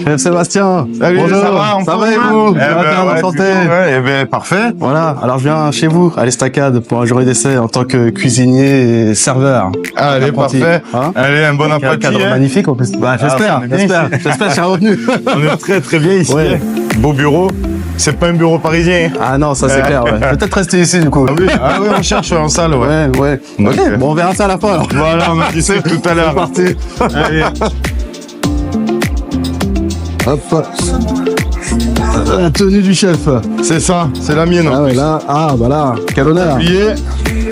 Chef Sébastien, salut, bonjour, ça va et vous? Santé. Eh ben, parfait. Voilà, alors je viens chez vous, à l'Estacade, pour un jour d'essai en tant que cuisinier et serveur. Allez, apprenti. parfait. Hein, allez, un bon un apprenti. cadre magnifique en plus. Bah, j'espère, je suis revenu. On est très très bien ici. Ouais. Beau bureau. C'est pas un bureau parisien. Ah non, ça c'est clair, ouais. Peut-être rester ici du coup. Ah oui, on cherche en salle, ouais. Ouais. Ok, bon, on verra ça à la fin alors. Voilà, on a dit ça tout à l'heure. C'est parti. Allez. Hop. La tenue du chef. C'est ça, c'est la mienne. Ah ouais, là, bah là, quel honneur. Tablier.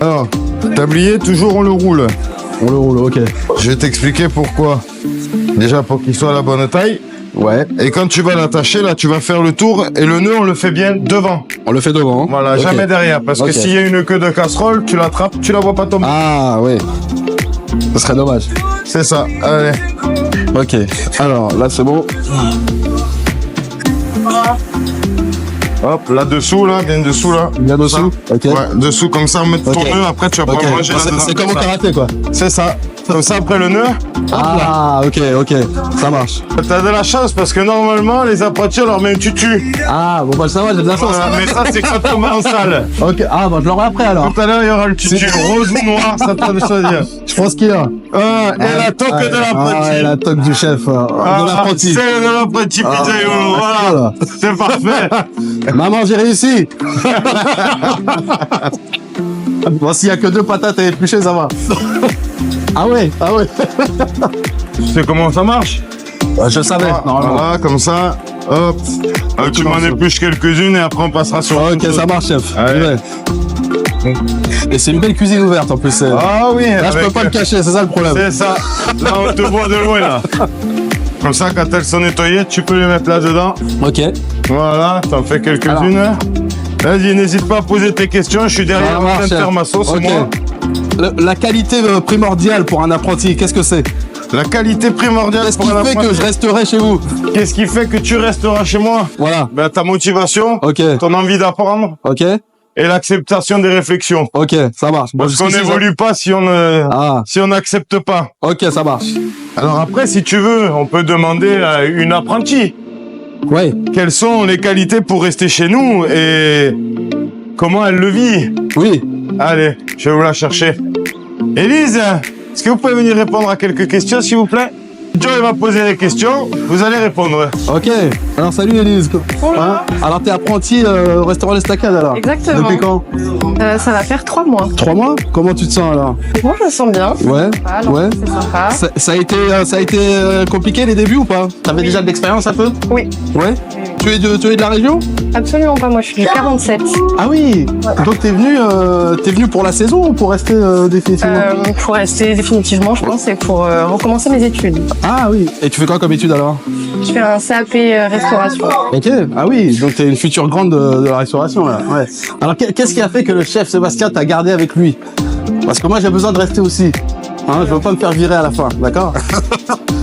Alors, tablier, toujours on le roule. On le roule, ok. Je vais t'expliquer pourquoi. Déjà pour qu'il soit à la bonne taille. Ouais. Et quand tu vas l'attacher, là, tu vas faire le tour et le nœud, on le fait bien devant. On le fait devant. Voilà, Okay. jamais derrière. Parce que s'il y a une queue de casserole, tu l'attrapes, tu la vois pas tomber. Ah ouais. Ce serait dommage. C'est ça. Allez. Ok. Alors là c'est bon. Hop, là-dessous, là, bien dessous, là. Bien dessous. Ok. Ouais, dessous, comme ça, mettre ton nœud, après tu vas pouvoir manger là-dedans. C'est comme au karaté quoi. C'est ça. Comme ça, après le nœud. Ah, ok, ça marche. T'as de la chance parce que normalement, les apprentis, on leur met un tutu. Ah, bon bah ça va, j'ai de la chance. Voilà, mais ça, c'est quand on va en salle. Ok, ah bah je l'aurai après alors. Tout à l'heure, il y aura le tutu rose ou noir, ça t'a de choisir. Je pense qu'il y a. Et la toque de l'apprenti. Ah, et la toque du chef. De l'apprenti. C'est de l'apprenti pizzaïolo, voilà. C'est parfait. Maman, j'ai réussi. Bon, s'il y a que 2 patates à éplucher, ça va. Ah ouais. Tu sais comment ça marche? Je savais, normalement. Voilà, comme ça. Hop. Tu m'en épluches quelques-unes et après on passera sur. Ok, ça marche, chef. Allez. Et c'est une belle cuisine ouverte en plus. Ah oui. Là, je peux pas le cacher, c'est ça le problème. C'est ça. Là, on te voit de loin, là. Comme ça, quand elles sont nettoyées, tu peux les mettre là-dedans. Ok. Voilà, t'en fais quelques-unes. Vas-y, n'hésite pas à poser tes questions. Je suis derrière en train de faire ma sauce, moi. La qualité primordiale pour un apprenti, qu'est-ce que c'est? La qualité primordiale pour un apprenti. Qu'est-ce qui fait que je resterai chez vous? Qu'est-ce qui fait que tu resteras chez moi? Voilà. Ben, ta motivation, ton envie d'apprendre, et l'acceptation des réflexions. Ok, ça marche. Parce qu'on n'évolue pas si on n'accepte pas. Ok, ça marche. Alors après, si tu veux, on peut demander à une apprentie. Ouais. Quelles sont les qualités pour rester chez nous et comment elle le vit? Oui. Allez, je vais vous la chercher. Élise, est-ce que vous pouvez venir répondre à quelques questions, s'il vous plaît? Joe va poser les questions, vous allez répondre. Ok. Alors salut Élise. Hein, alors t'es apprenti au restaurant l'Estacade alors? Exactement. Depuis quand? Ça va faire 3 mois. 3 mois? Comment tu te sens alors? Moi je me sens bien. Ouais. C'est sympa. Ça a été compliqué les débuts ou pas? T'avais déjà de l'expérience un peu? Oui. Ouais. Tu es de la région? Absolument pas, moi je suis du 47. Ah oui. Donc t'es venu pour la saison ou pour rester définitivement? Pour rester définitivement je pense et pour recommencer mes études. Ah oui. Et tu fais quoi comme étude alors? Je fais un CAP restauration. Ok. Ah oui, donc t'es une future grande de la restauration là. Ouais. Alors qu'est-ce qui a fait que le chef Sébastien t'a gardé avec lui? Parce que moi j'ai besoin de rester aussi. Hein, je veux pas me faire virer à la fin, d'accord?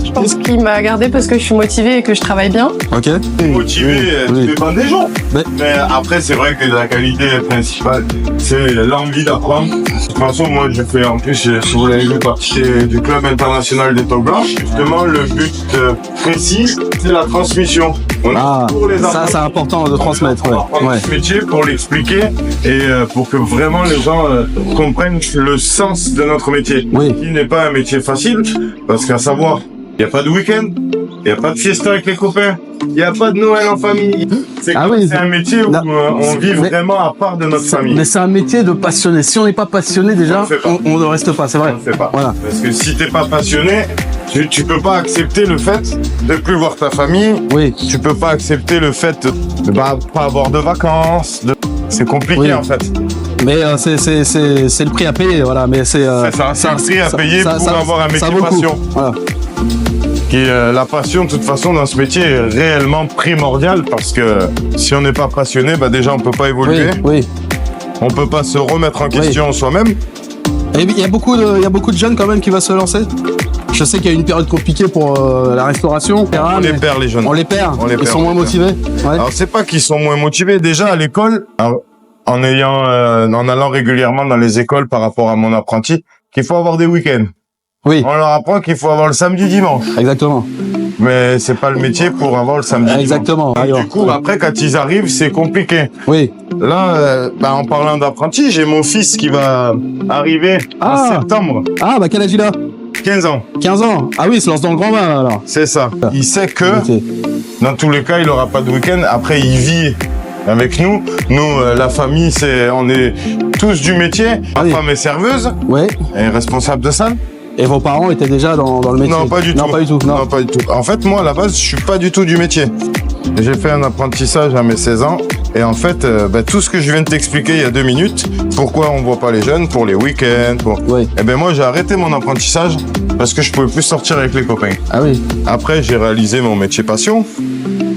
Je pense qu'il m'a gardé parce que je suis motivée et que je travaille bien. Ok. Motivé, tu dépends des gens. Mais après, c'est vrai que la qualité principale, c'est l'envie d'apprendre. De toute façon, moi, je fais en plus, si vous l'avez vu, partie du club international des toques blanches. Justement, le but précis, c'est la transmission. Ça, c'est important de transmettre. Ce métier pour l'expliquer et pour que vraiment les gens comprennent le sens de notre métier. Oui. Qui n'est pas un métier facile, parce qu'à savoir, il n'y a pas de week-end, Il n'y a pas de fiesta avec les copains. Il n'y a pas de Noël en famille. C'est un métier où on vit vraiment à part de notre famille. Mais c'est un métier de passionné. Si on n'est pas passionné déjà, on ne reste pas, c'est vrai. On ne fait pas. Voilà. Parce que si tu n'es pas passionné, tu peux pas accepter le fait de plus voir ta famille. Oui. Tu peux pas accepter le fait de pas avoir de vacances. C'est compliqué en fait. Mais c'est le prix à payer, voilà. Mais c'est un prix à payer pour avoir un métier passion. Voilà. La passion, de toute façon, dans ce métier est réellement primordiale parce que si on n'est pas passionné, déjà on peut pas évoluer. Oui. On peut pas se remettre en question soi-même. Et il y a beaucoup de jeunes quand même qui vont se lancer. Je sais qu'il y a une période compliquée pour la restauration. On les perd les jeunes. On les perd. Ils sont moins motivés. Ouais. Alors c'est pas qu'ils sont moins motivés. Déjà à l'école, en allant régulièrement dans les écoles par rapport à mon apprenti, qu'il faut avoir des week-ends. Oui. On leur apprend qu'il faut avoir le samedi dimanche. Exactement. Mais c'est pas le métier pour avoir le samedi dimanche. Exactement. Du coup, après, quand ils arrivent, c'est compliqué. Oui. Là, en parlant d'apprenti, j'ai mon fils qui va arriver en septembre. Ah, quel âge il a? 15 ans. 15 ans. Ah oui, il se lance dans le grand bain, alors. C'est ça. Il sait que, dans tous les cas, il aura pas de week-end. Après, il vit avec nous. Nous, la famille, on est tous du métier. Ma femme est serveuse. Oui. Elle est responsable de salle. Et vos parents étaient déjà dans le métier? Non, pas du tout. Non, pas du tout. En fait, moi, à la base, je suis pas du tout du métier. J'ai fait un apprentissage à mes 16 ans. Et en fait, tout ce que je viens de t'expliquer il y a 2 minutes, pourquoi on voit pas les jeunes, pour les week-ends, moi, j'ai arrêté mon apprentissage parce que je pouvais plus sortir avec les copains. Ah oui. Après, j'ai réalisé mon métier passion.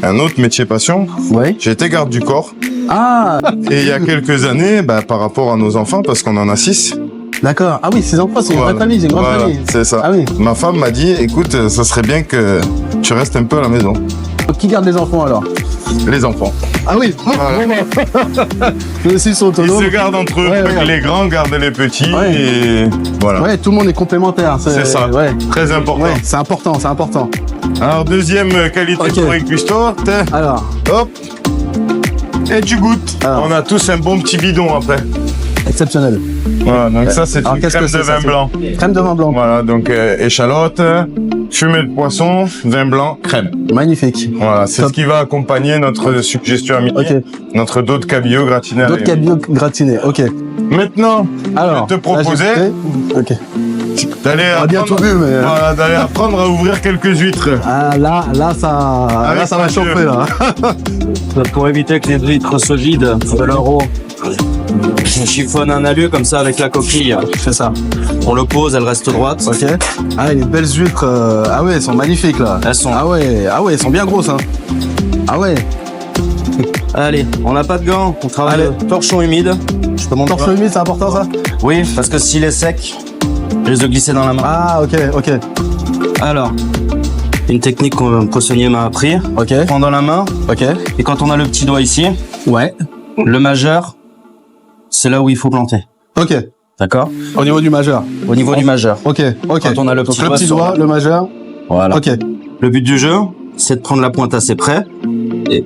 Un autre métier passion. Oui. J'ai été garde du corps. Ah. Et il y a quelques années, par rapport à nos enfants, parce qu'on en a 6. D'accord. Ah oui, ces enfants, c'est une vraie famille, c'est une grande famille. C'est ça. Ah oui. Ma femme m'a dit, écoute, ça serait bien que tu restes un peu à la maison. Qui garde les enfants alors? Les enfants. Ah oui. Voilà. Eux aussi sont autonomes. Ils se gardent entre eux. Ouais. Les grands gardent les petits. Et voilà. Ouais, tout le monde est complémentaire. C'est ça. Ouais. Très important. Ouais, c'est important, c'est important. Alors, deuxième qualité pour Custo. Alors. Hop. Et tu goûtes. Alors. On a tous un bon petit bidon après. Exceptionnel. Voilà, donc ça c'est une crème de vin blanc. Crème de vin blanc. Voilà, donc échalote, fumée de poisson, vin blanc, crème. Magnifique. Voilà, c'est ce qui va accompagner notre suggestion à midi. Notre dos de cabillaud gratiné. Dos de cabillaud gratiné, ok. Maintenant, alors, je vais te proposer d'aller apprendre à ouvrir quelques huîtres. Ah là ça va chauffer là. Pour éviter que les huîtres se vident de leur eau, on chiffonne un alu comme ça avec la coquille. C'est ça. On le pose, elle reste droite. Ok. Ah, les belles huîtres. Ah ouais, elles sont magnifiques là. Elles sont. Ah ouais, elles sont bien grosses hein. Ah ouais. Allez, on n'a pas de gants, on travaille torchon humide. Je te montre. Torchon humide, c'est important ça? Oui, parce que s'il est sec, il risque de glisser dans la main. Ah ok. Alors, une technique qu'un poissonnier m'a appris. Ok. Prends dans la main. Ok. Et quand on a le petit doigt ici. Ouais. Le majeur, c'est là où il faut planter. Ok. D'accord? Au niveau du majeur. Au niveau du majeur. Ok. Quand on a le petit doigt, le majeur. Voilà. Ok. Le but du jeu, c'est de prendre la pointe assez près et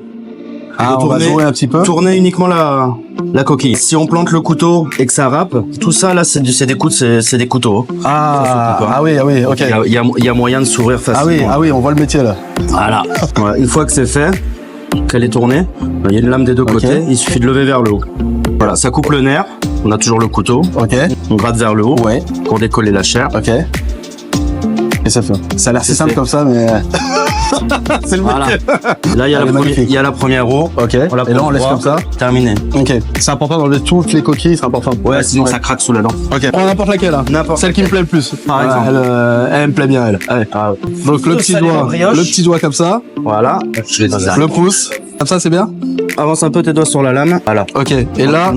on va jouer un petit peu. Tourner uniquement la coquille. Si on plante le couteau et que ça râpe, tout ça là, c'est des couteaux. Ah oui, ok. Il y a moyen de s'ouvrir facilement. Ah oui, on voit le métier là. Voilà. Une fois que c'est fait, qu'elle est tournée, il y a une lame des deux côtés, il suffit de lever vers le haut. Voilà, ça coupe le nerf, on a toujours le couteau. Ok. On gratte vers le haut pour décoller la chair. Ok. Et ça fait. Ça a l'air si simple comme ça, mais c'est le métier. Là, il y a la première roue. Ok. Et là, on laisse comme ça. Terminé. Ok. C'est important d'enlever toutes les coquilles, c'est important. Ouais, sinon ça craque sous la dent. Ok. Prends n'importe laquelle là. N'importe. Celle qui me plaît le plus. Par exemple. Elle me plaît bien elle. Allez. Donc le petit doigt comme ça. Voilà. Le pouce. Comme ça, c'est bien. Avance un peu tes doigts sur la lame. Voilà. Ok. Et là,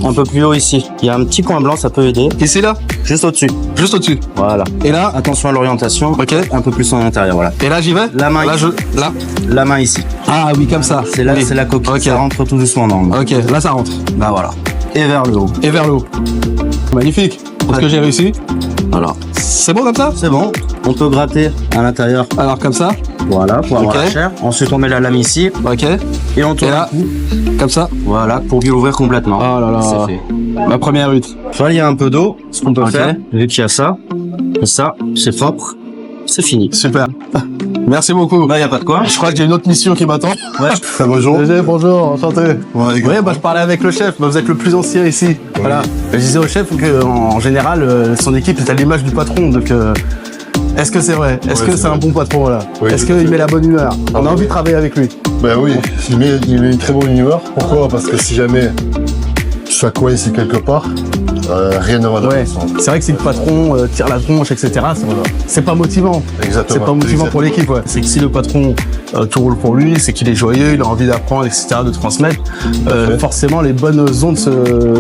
un peu plus haut ici. Il y a un petit coin blanc, ça peut aider. Ici là. Juste au-dessus. Juste au-dessus. Voilà. Et là, attention à l'orientation. Ok. Un peu plus en intérieur. Voilà. Et là, j'y vais. La main. Là. La main ici. Ah oui, comme ça. C'est là, c'est la coquille. Ok. Ça rentre tout doucement dans le. Ok. Là, ça rentre. Bah voilà. Et vers le haut. Et vers le haut. Magnifique. Est-ce que j'ai réussi? Voilà. C'est bon comme ça? C'est bon. On peut gratter à l'intérieur. Alors comme ça. Voilà, pour avoir la chair. Ensuite, on met la lame ici. Ok. Et on tourne. Et là, comme ça. Voilà, pour bien ouvrir complètement. Oh là là. C'est fait. Ma première huître. Là, il y a un peu d'eau. Ce qu'on peut faire, vu qu'il y a ça, et ça, c'est propre, c'est fini. Super. Merci beaucoup. Bah, y a pas de quoi. Je crois que j'ai une autre mission qui m'attend. Ouais. Bonjour. Bonjour, enchanté. Ouais, Je parlais avec le chef. Vous êtes le plus ancien ici. Voilà. Je disais au chef qu'en général, son équipe est à l'image du patron. Donc, est-ce que c'est vrai? Est-ce que c'est un bon patron là? Oui, est-ce qu'il met la bonne humeur? On a envie de travailler avec lui. Ben oui, il met une très bonne humeur. Pourquoi? Parce que si jamais tu sois coincé quelque part, rien ne va de Ouais. C'est vrai que si le patron tire la tronche, etc., c'est pas motivant. Exactement. C'est pas motivant pour l'équipe. Ouais. C'est que si le patron tout roule pour lui, c'est qu'il est joyeux, il a envie d'apprendre, etc., de transmettre. Forcément, les bonnes ondes se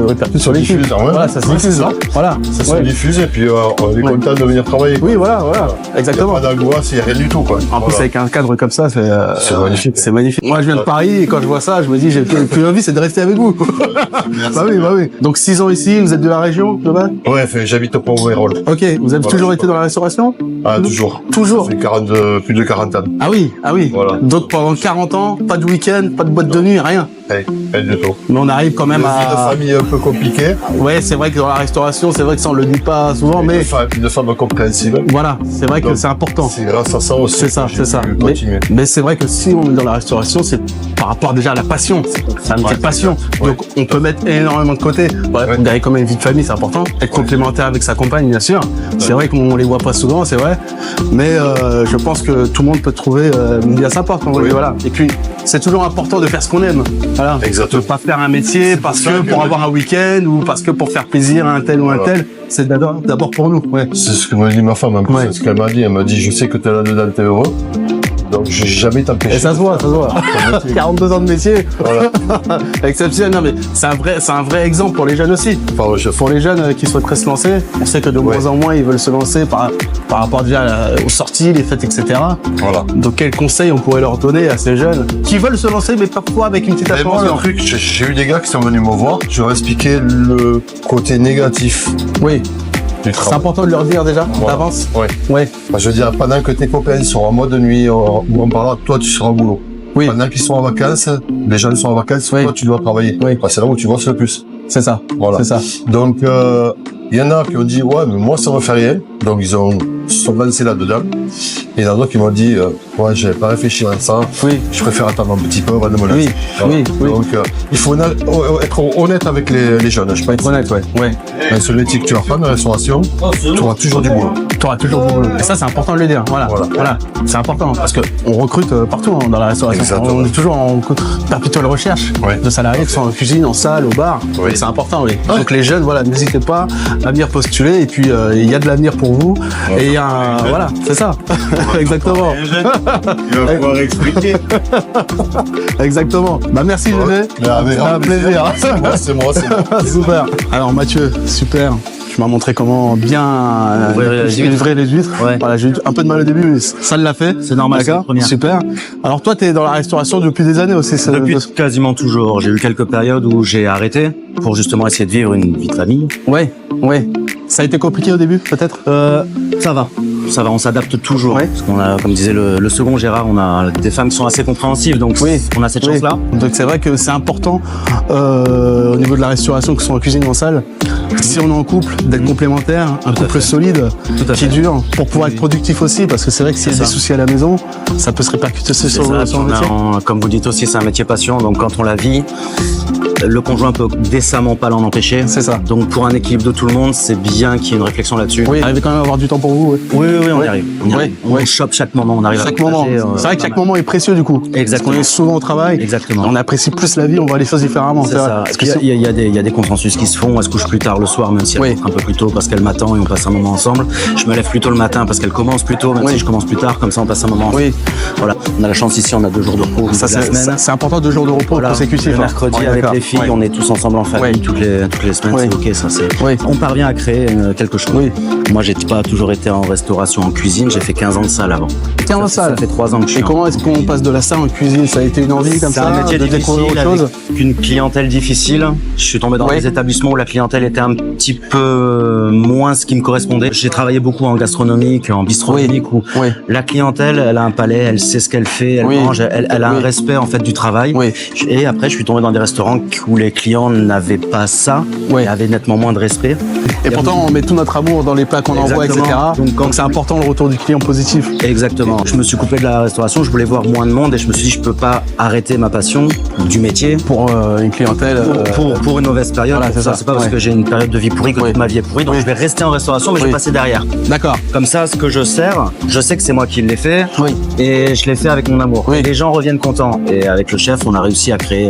répercutent sur l'équipe. diffuse, ouais. Voilà, ça se diffuse. ça. Voilà. Ça se Ouais. diffuse et puis on est content de venir travailler. Oui, voilà. Exactement. Il n'y a pas d'angoisse, il n'y a rien du tout. Quoi. En plus, avec un cadre comme ça, C'est magnifique. C'est magnifique. Moi, je viens de Paris et quand je vois ça, je me dis, j'ai plus envie, c'est de rester avec vous. Bah oui. Donc 6 ans ici, vous êtes de la région, Global? Ouais, j'habite au Pont-Vérol. Ok, vous avez toujours été dans la restauration? Ah, toujours. Toujours. C'est plus de 40 ans. Ah oui. Voilà. Donc pendant 40 ans, pas de week-end, pas de boîte de nuit, rien. Rien du tout. Mais on arrive quand même Une vie de à... famille un peu compliquée. Ouais, c'est vrai que dans la restauration, c'est vrai que ça on le dit pas souvent, mais Une femme compréhensible. voilà, c'est vrai que Donc, c'est important. C'est grâce à ça aussi. C'est ça, que j'ai c'est ça. pu continuer. Mais c'est vrai que si on est dans la restauration, c'est par rapport déjà à la passion. C'est une vraie passion. Ouais. Donc on peut mettre énormément de côté. Ouais, Ouais. Vous avez quand même une vie de famille, c'est important. Être complémentaire avec sa compagne, bien sûr. C'est vrai qu'on les voit pas souvent, c'est vrai. Mais je pense que tout le monde peut trouver bien sa porte. Oui. Voilà. Et puis c'est toujours important de faire ce qu'on aime. Voilà. Exactement. De pas faire un métier parce ça que que pour je avoir un week-end ou parce que pour faire plaisir à un tel ou un Voilà. tel. C'est d'abord pour nous. Ouais. C'est ce que m'a dit ma femme. En plus, Ouais. c'est ce qu'elle m'a dit. Elle m'a dit, je sais que t'es là-dedans, t'es heureux. Donc, je vais jamais t'empêcher. Et ça se voit. 42 ans de métier. Voilà. Exceptionnel. Non, mais c'est un vrai exemple pour les jeunes aussi. Par le chef. Pour les jeunes qui souhaiteraient se lancer, on sait que de moins en moins ils veulent se lancer par rapport déjà aux sorties, les fêtes, etc. Voilà. Donc quels conseils on pourrait leur donner à ces jeunes qui veulent se lancer mais parfois avec une petite Et moi, le appréhension? truc, j'ai eu des gars qui sont venus me voir. Je leur ai expliqué le côté négatif Oui, du c'est travail. important de leur dire déjà Voilà. d'avance. Ouais. Ouais. Bah, je veux dire, pendant que tes copains sont en mode nuit ou en parlant, toi, tu seras au boulot. Oui. Pendant qu'ils sont en vacances, les jeunes sont en vacances, Oui. toi, tu dois travailler. Oui. Bah, c'est là où tu bosses le plus. C'est ça. Voilà. C'est ça. Donc, il y en a qui ont dit, ouais, mais moi, ça me fait rien. Donc, ils se sont lancés là-dedans. Et il y en a d'autres qui m'ont dit, ouais, j'avais pas réfléchi à ça. Oui. Je préfère attendre un petit peu avant de me lancer. Oui. Donc, il faut être honnête avec les jeunes. Je Faut être honnête, ouais. Dans ce métier que tu vas prendre, la restauration, tu auras toujours du boulot. Tu auras toujours du boulot. Et ça, c'est important de le dire. Voilà. C'est important parce que on recrute partout dans la restauration. Exactement. On est toujours en perpétuelle recherche Ouais. de salariés qui sont en cuisine, en salle, au bar. Oui. C'est important, oui. Donc les jeunes, voilà, n'hésitez pas à venir postuler. Et puis il y a de l'avenir pour vous. Et il y a voilà, c'est ça. Exactement. Il va pouvoir expliquer. Exactement. Bah merci José. Mais avec C'est un plaisir. C'est moi. Super. Alors Mathieu, super. Tu m'as montré comment bien livrer les huîtres. Ouais. Voilà, j'ai eu un peu de mal au début, mais ça l'a fait. C'est normal, c'est la D'accord. première. Super. Alors toi, t'es dans la restauration depuis des années aussi. Depuis quasiment toujours. J'ai eu quelques périodes où j'ai arrêté pour justement essayer de vivre une vie de famille. Ouais. Ça a été compliqué au début, peut-être. Ça va, on s'adapte toujours. Ouais. Parce qu'on a, comme disait le second Gérard, on a des femmes qui sont assez compréhensives, donc on a cette chance-là. Donc c'est vrai que c'est important au niveau de la restauration, que ce soit en cuisine ou en salle. Si on est en couple, d'être complémentaire, un couple solide, Tout à qui fait. dure, pour pouvoir être productif aussi, parce que c'est vrai que s'il y a C'est des ça. soucis à la maison, ça peut se répercuter sur C'est ça, le puis métier. comme vous dites aussi, c'est un métier passion, donc quand on la vit, le conjoint peut décemment pas l'en empêcher. C'est ça. Donc pour un équilibre de tout le monde, c'est bien qu'il y ait une réflexion là-dessus. Oui, arrivez quand même à avoir du temps pour vous. Oui, on y arrive. On y Ouais. arrive. On chope chaque moment, on arrive Chaque à moment. partager, C'est vrai que pas chaque mal. moment est précieux du coup. Exactement. Parce qu'on est souvent au travail. Exactement. On apprécie plus la vie, on voit les choses différemment. C'est vrai. ça. Parce Parce que qu'il si- y a des consensus qui se font. Elle se couche plus tard le soir, même si elle Oui. rentre un peu plus tôt parce qu'elle m'attend et on passe un moment ensemble. Je me lève plus tôt le matin parce qu'elle commence plus tôt, même Oui. si je commence plus tard, comme ça on passe un moment ensemble. Oui. Voilà. On a la chance ici, on a 2 jours de repos Ça, toute la semaine. c'est important, 2 jours de repos Voilà. consécutifs. Le hein. mercredi On est avec d'accord. les filles, Ouais. on est tous ensemble en famille Oui. toutes les semaines, Oui. c'est ok ça c'est. Oui. On parvient à créer quelque chose. Oui. Moi j'ai pas toujours été en restauration, en cuisine, j'ai fait 15 ans de salle avant. Tiens, en Ça salle. fait 3 ans que je suis Et comment est-ce qu'on passe de la salle en cuisine? Ça a été une envie comme C'est ça un métier de découvrir difficile autre chose? avec une clientèle difficile. Je suis tombé dans Oui. des établissements où la clientèle était un petit peu moins ce qui me correspondait. J'ai travaillé beaucoup en gastronomique, en bistronomique où Oui. la clientèle, elle a un palais, elle sait ce qu'elle fait, elle Oui. mange, elle a un Oui. respect en fait du travail. Oui. Et après, je suis tombé dans des restaurants boutiques où les clients n'avaient pas ça, Ouais. avaient nettement moins de respect. Et pourtant, on met tout notre amour dans les plats qu'on envoie, etc. Exactement. Donc c'est important le retour du client positif. Exactement. Je me suis coupé de la restauration, je voulais voir moins de monde et je me suis dit je peux pas arrêter ma passion du métier Pour une clientèle. pour une mauvaise période. Voilà, Pour c'est ça. c'est pas parce Ouais. que j'ai une période de vie pourrie que Oui. toute ma vie est pourrie. Donc Oui. je vais rester en restauration, mais je Oui. vais passer derrière. D'accord. Comme ça, ce que je sers, je sais que c'est moi qui l'ai fait Oui. et je l'ai fait avec mon amour. Oui. Et les gens reviennent contents. Et avec le chef, on a réussi à créer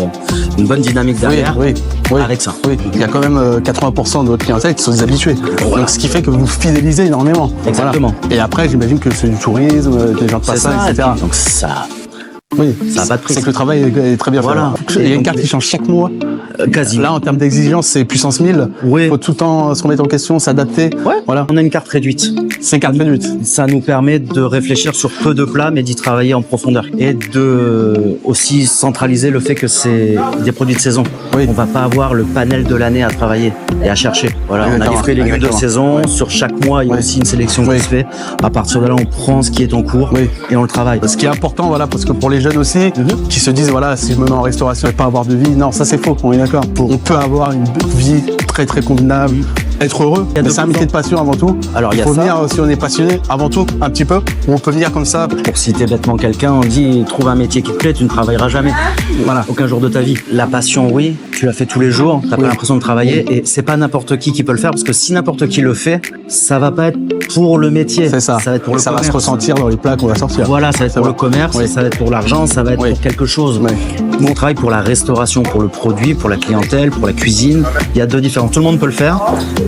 une bonne dynamique Oui, derrière oui, oui. avec ça. Oui, il y a quand même 80% de votre clientèle qui sont des habitués. Donc ce qui fait que vous fidélisez énormément. Exactement. Voilà. Et après, j'imagine que c'est du tourisme, que les gens de C'est passage, ça. etc. Donc ça, Oui, ça a pas de prix. c'est que le travail est très bien Voilà. fait. Il y a une carte qui change chaque mois. Quasi. Là, en termes d'exigence, c'est puissance 1000. Oui. Il faut tout le temps se remettre en question, s'adapter. Ouais. Voilà. On a une carte réduite. C'est une carte réduite. Ça nous permet de réfléchir sur peu de plats, mais d'y travailler en profondeur. Et de aussi centraliser le fait que c'est des produits de saison. Oui. On va pas avoir le panel de l'année à travailler et à chercher. Voilà, on a Exactement. les fruits et légumes de Exactement. saison. Sur chaque mois, il y a Oui. aussi une sélection Oui. qui se fait. À partir de là, on prend ce qui est en cours Oui. et on le travaille. Ce qui est important, voilà, parce que pour les jeunes aussi, qui se disent, voilà, si je me mets en restauration, je vais pas avoir de vie. Non, ça c'est faux, on est d'accord. On peut avoir une vie très très convenable, être heureux, Il y a mais deux c'est un métier de passion avant tout. Alors, il y a faut ça. venir, si on est passionné, avant tout, un petit peu, ou on peut venir comme ça. Pour citer bêtement quelqu'un, on dit trouve un métier qui te plaît, tu ne travailleras jamais. Voilà. Aucun jour de ta vie. La passion, oui, tu la fais tous les jours, t'as Oui. pas l'impression de travailler et c'est pas n'importe qui peut le faire parce que si n'importe qui le fait, ça va pas être pour le métier. C'est ça. Ça va être pour le ça va commerce. se ressentir dans les plats qu'on va sortir. Voilà, ça va être Ça pour va. le commerce, Oui. ça va être pour l'argent, ça va être Oui. pour quelque chose. Oui. Nous, on travaille pour la restauration, pour le produit, pour la clientèle, pour la cuisine. Il y a deux différents. Tout le monde peut le faire,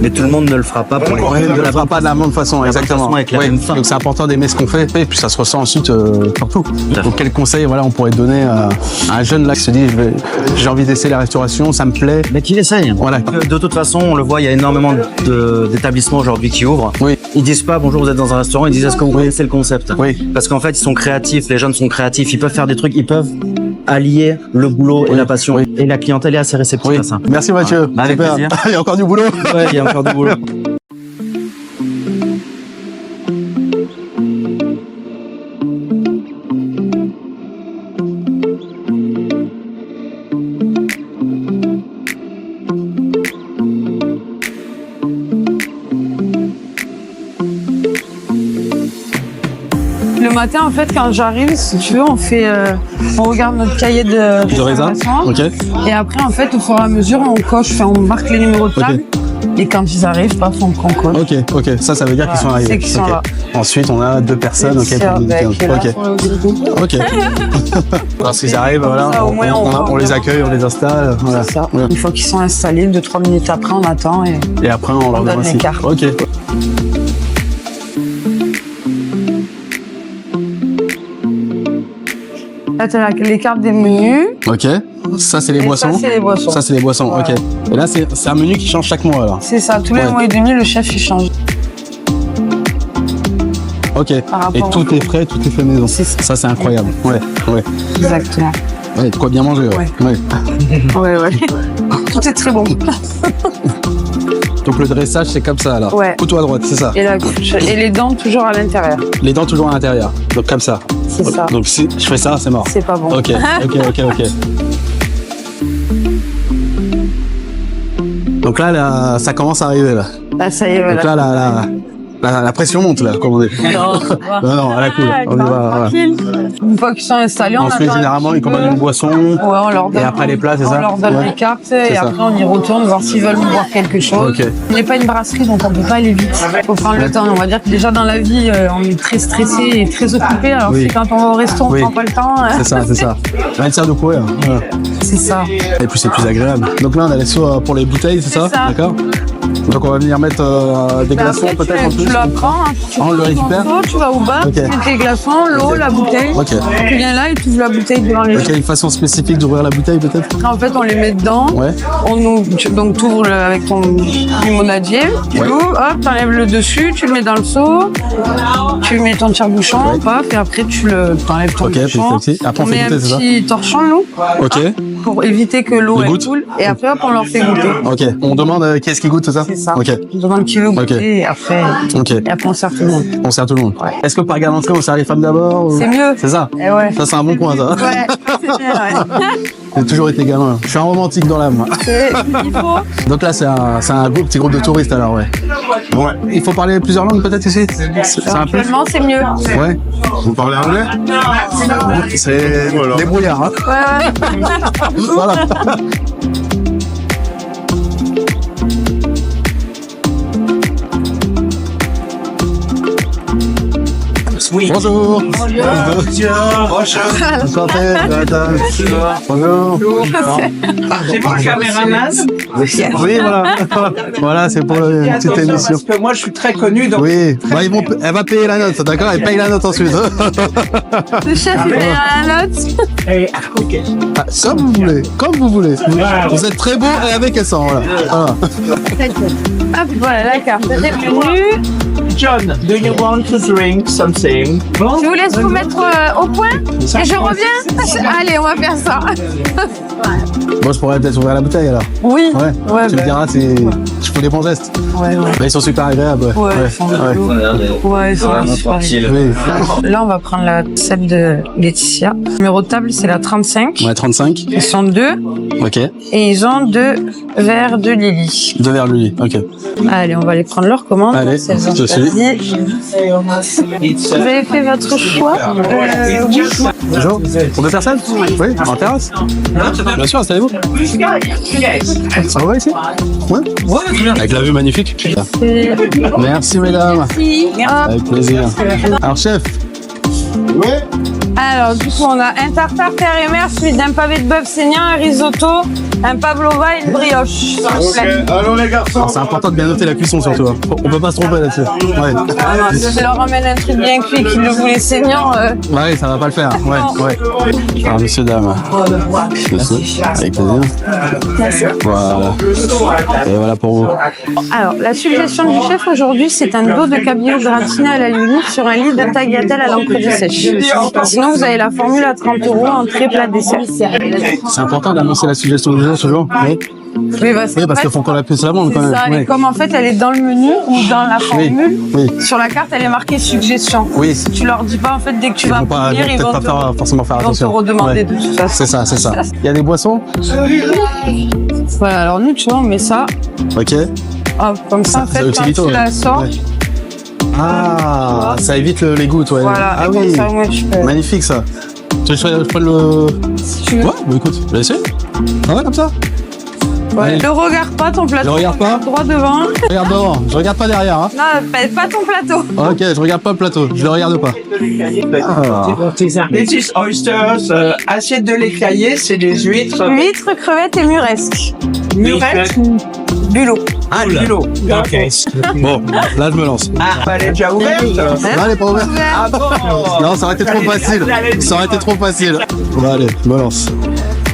mais tout le monde ne le fera pas pour les Ouais, de ne le la fera pas de la même façon, bonne exactement. façon, avec la Oui. même fin. Donc c'est important d'aimer ce qu'on fait, et puis ça se ressent ensuite partout. à fait. Donc quel conseil, voilà, on pourrait donner à un jeune là qui se dit, j'ai envie d'essayer la restauration, ça me plaît. Mais qu'il essaye. Voilà. De toute façon, on le voit, il y a énormément d'établissements aujourd'hui qui ouvrent. Oui. Ils disent pas bonjour, vous êtes dans un restaurant, ils disent est-ce que vous connaissez le concept. Oui. Parce qu'en fait, ils sont créatifs, les jeunes sont créatifs, ils peuvent faire des trucs, ils peuvent allier le boulot et Oui. la passion. Oui. Et la clientèle est assez réceptive Oui. à ça. Merci Mathieu. Bah, avec Super. plaisir. Il y a encore du boulot. Ouais, il y a encore du boulot. Le matin, en fait, quand j'arrive, si tu veux, on regarde notre cahier de raisin. réservation. Ok. Et après, en fait, au fur et à mesure, on coche, on marque les numéros de table. Et quand ils arrivent, paf, on coche. Ok. Ça veut dire qu'ils sont Voilà, arrivés. c'est qu'ils sont Ok. là. Ensuite, on a 2 personnes. Ok. C'est avec, là, Ok. pour le début. Ok. Alors s'ils arrivent, voilà, Ça, au moins, on les accueille, on les installe. Voilà. C'est ça. Ouais. Une fois qu'ils sont installés, 2-3 minutes après, on attend. Et... Et après, on leur On donne donne un les signe. cartes. Ok. Là, tu as les cartes des menus. Ok. Ça, c'est les Et boissons. ça, c'est les boissons. Ça, c'est les boissons. Voilà. Ok. Et là, c'est un menu qui change chaque mois, alors. C'est ça. Tous les Ouais. mois et demi, le chef, il change. Ok. Par rapport Et au- tout est frais, tout est fait maison. C'est ça. Ça, c'est incroyable. Ouais. Exactement. Ouais, de quoi bien manger. Ouais. Ouais. Tout est très bon. Donc le dressage, c'est comme ça, alors. Ouais. Couteau à droite, c'est ça. Et la couche. Et les dents toujours à l'intérieur. Les dents toujours à l'intérieur. Donc comme ça. C'est ça. Donc si je fais ça, c'est mort. C'est pas bon. Ok. Donc là, ça commence à arriver, là. Là, ça y est, Donc voilà. là, la pression monte, là, comme on dit. Non, à la cool. On y va, voilà. Tranquille. Une fois qu'ils sont installés, on Ensuite, attend un généralement, petit ils commandent peu. une boisson. Ouais, on leur donne. Et après les plats, c'est ça? On leur donne Ouais. les cartes C'est et ça. après on y retourne voir s'ils veulent boire quelque chose. Ok. On n'est pas une brasserie donc on peut pas aller vite. Faut prendre le temps. On va dire que déjà dans la vie, on est très stressé et très occupé. Alors Oui. c'est quand on va au resto, on Oui. prend pas le temps. C'est ça. Rien de sert de courir. Voilà. C'est ça. Et puis c'est plus agréable. Donc là, on a les seaux pour les bouteilles, c'est ça? C'est ça. D'accord. Donc on va venir mettre des Ben glaçons après, peut-être en plus. tu la prends, hein, tu On le prends ton récupère seau, tu vas au bar, Ok. tu mets tes glaçons, l'eau, la bouteille. Ok. Tu viens là et tu ouvres la bouteille devant les Donc il y a une façon spécifique d'ouvrir la bouteille peut-être? En fait, on les met dedans. Ouais. Donc, tu ouvres avec ton limonadier. Tu l'ouvres, hop, t'enlèves le dessus, tu le mets dans le seau. Tu mets ton tire-bouchon, paf, et après, t'enlèves ton Ok, bouchon. petit à petit. Après, on fait met goûter, un c'est ça? petit torchon, nous, Ok. pour éviter que l'eau Le elle goûte. coule. Et après, hop, on leur fait goûter. Ok. On demande qui est-ce qui goûte, c'est ça? C'est ça. Ok. On demande qui veut goûter Ok. et après, Ok. on sert tout le monde. On sert tout le monde. Ouais. Est-ce que par garde d'entrée, on sert les femmes d'abord ou... C'est mieux. C'est ça. Eh ouais. Ça, c'est un bon point, ça. Ouais, c'est bien, ouais. J'ai toujours été gamin. Je suis un romantique dans l'âme. Il faut. Donc là, c'est un petit groupe de touristes, alors, ouais. Ouais. Il faut parler plusieurs langues, peut-être, ici? C'est un peu... Actuellement, c'est mieux. Ouais. Vous parlez anglais? C'est Voilà. débrouillard, hein. Ouais, Voilà. Bonjour. Enchanté. Bonjour. C'est mon caméraman. Oui, voilà. Voilà, c'est pour une petite émission. Parce que moi, je suis très connu, donc Oui, bah, elle va payer la note, d'accord? Elle paye la note ensuite. le chef, il fait la note. Ah, comme vous voulez, comme vous voulez. Vous êtes très beau et avec et sans, voilà. Voilà. Hop, voilà la carte. C'est venu. John, do you want to drink something? Je vous laisse vous mettre au point et je reviens. Allez, on va faire ça. Bon, je pourrais peut-être ouvrir la bouteille alors. Oui. Ouais. Ouais, Tu me diras si je fais des bons gestes. ouais. Bah, ils sont super agréables. Ouais. Ouais, ils sont rigolos. Ouais, ils sont super rigolos. Oui. Là, on va prendre celle de Laetitia. Le numéro de table, c'est la 35. Ouais, 35. Ils sont deux Ok. et ils ont 2 verres de Lily. 2 verres Lily. Ok. Allez, on va aller prendre leur commande. Allez, Si elles ont je suis. choisi. Vous avez fait votre choix oui. Bonjour. Pour 2 personnes? Oui. En terrasse? Bien sûr, installez-vous. Ça va ici? Ouais. Avec la vue magnifique. Merci, mesdames. Hop. Avec plaisir. Alors, chef. Ouais. Alors, du coup, on a un tartare terre et mer suivi d'un pavé de bœuf saignant, un risotto, un pavlova et une brioche. Ok. Allô, les garçons. C'est important de bien noter la cuisson surtout. Hein. On peut pas se tromper là-dessus. Ouais. Ah non, si je leur ramène un truc bien cuit qui le voulait saignant, Ouais, ça va pas le faire. Ouais, ouais. Alors, messieurs, dames. Merci. Avec plaisir. Voilà. Et voilà pour vous. Alors, la suggestion du chef aujourd'hui, c'est un dos de cabillaud gratiné à la l'huile sur un lit de tagliatelle à l'encre de sèche. Sinon, vous avez la formule à 30 €, entrée, plat, dessert. C'est important d'annoncer la suggestion du jour, ce jour. Oui. Oui, Oui, parce qu'il faut qu'on la puisse la vendre c'est quand même. ça. Et Ouais. comme en fait, elle est dans le menu ou dans la formule, Oui. sur la carte, elle est marquée suggestion. Oui. Si tu leur dis pas, en fait, dès que tu Ils vas vont pas, venir, ils peut-être vont pas faire, forcément faire ils vont te attention. redemander Ouais. de toute façon. C'est ça, c'est ça. Il y a des boissons? Voilà, alors nous, tu vois, on met ça. Ok. Hop, comme ça, en C'est fait, quand utilito, tu ouais. la sors, Ouais. Ah, ça évite les gouttes, ouais. voilà. Ah et oui. comme ça, moi, je peux... Magnifique ça. Tu veux que je prenne le. Si tu veux. Ouais, bah écoute, je vais essayer. Ah ouais, comme ça? Ouais. Allez. Ne regarde pas ton plateau. Je regarde pas. Droit devant. Je regarde devant, je regarde pas derrière. Hein. Non, pas ton plateau. Ok, je regarde pas le plateau, je le regarde pas. Ah. This is oysters, assiette de lait caillé, c'est des huîtres. Huîtres, crevettes et muresques. Murettes. Bulot. Ah, bulot. Ok. Bon, là je me lance. Ah, elle est déjà ouverte. Non, elle est pas ouverte. Ah bon? Non, ça aurait été trop facile. Ça aurait été trop facile. Bon, allez, je me lance.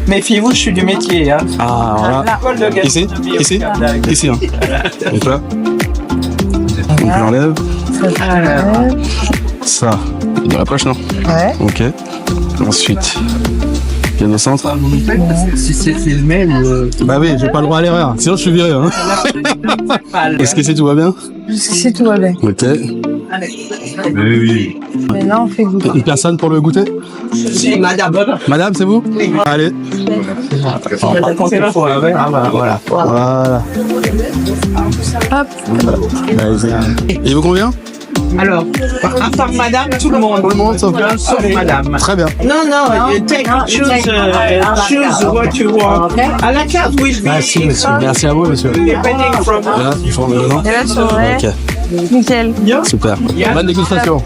Méfiez-vous, je suis du métier. Hein. Ah, voilà. École de Ici, gastronomie au ici, Canada. ici. Hein. Donc là. Donc j'enlève. Ça. Dans la poche, non? Ouais. Ok. Ensuite, bien au centre. Si c'est filmé, Bah oui, j'ai pas le droit à l'erreur. Sinon, je suis viré. Hein. Est-ce que c'est tout va bien? Jusqu'ici, tout va bien. Ok. Oui. Maintenant, on fait goûter. Une personne pour le goûter? si, madame. Madame, c'est vous? Allez. Ah bah voilà. Voilà. Hop. Allez-y. Il vous convient? Alors, à part madame, tout le monde. Tout le monde, sauf madame. Très bien. Non, you take, choose what you want. À la carte, will be. Merci, monsieur. Merci à vous, monsieur. Depending from. Là, il faut le dedans. Et là, tu aurais. Ok, Nickel. super. Bonne dégustation.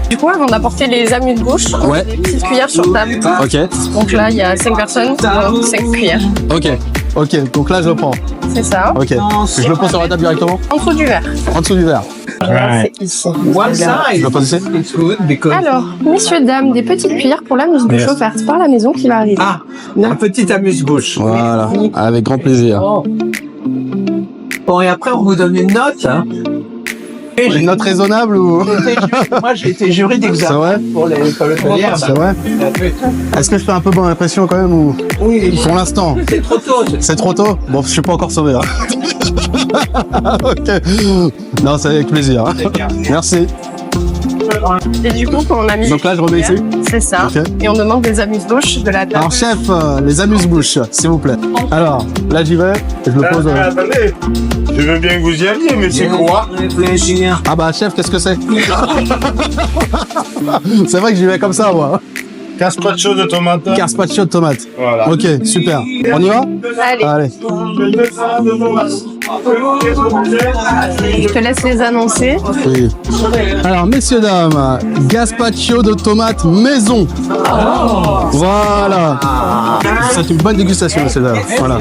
Du coup, avant d'apporter les amuse-bouches, on Ouais. a des petites cuillères sur table. Ok, Donc là, il y a 5 personnes, donc 5 cuillères. ok. Ok, donc là, je le prends. C'est ça. Ok. Je le pose sur la table directement? En dessous du verre. En dessous du verre. C'est ici. One Je side. le pose ici? It's good because. Alors, messieurs, dames, des petites cuillères pour l'amuse-bouche offerte par la maison qui va arriver. Ah, un petit amuse-bouche. Voilà, avec grand plaisir. Bon, et après, on vous donne une note. Hein. Une note raisonnable ou... Moi, j'ai été juré C'est d'examen vrai? pour l'école hôtelière. C'est vrai? Est-ce que je fais un peu bonne impression quand même ou... Oui, Pour l'instant. c'est trop tôt. C'est trop tôt? Bon, je suis pas encore sauvé. Hein. Ok. Non, c'est avec plaisir. Hein. Merci. Et du coup, on a mis. Donc là, je remets ici. C'est ça. Ok. Et on demande des amuse-bouches de la table. Alors, chef, les amuse-bouches, s'il vous plaît. Alors, là, j'y vais. Et je me pose. Attendez, je veux bien que vous y alliez, mais c'est quoi? Ah bah, chef, qu'est-ce que c'est? C'est vrai que j'y vais comme ça, moi. Carpaccio de tomate. Carpaccio de tomate. Voilà. Ok, super. On y va? Allez, Allez. je te laisse les annoncer. Oui. Alors, messieurs, dames, gazpacho de tomate maison. Voilà. C'est une bonne dégustation, messieurs, dames. Voilà.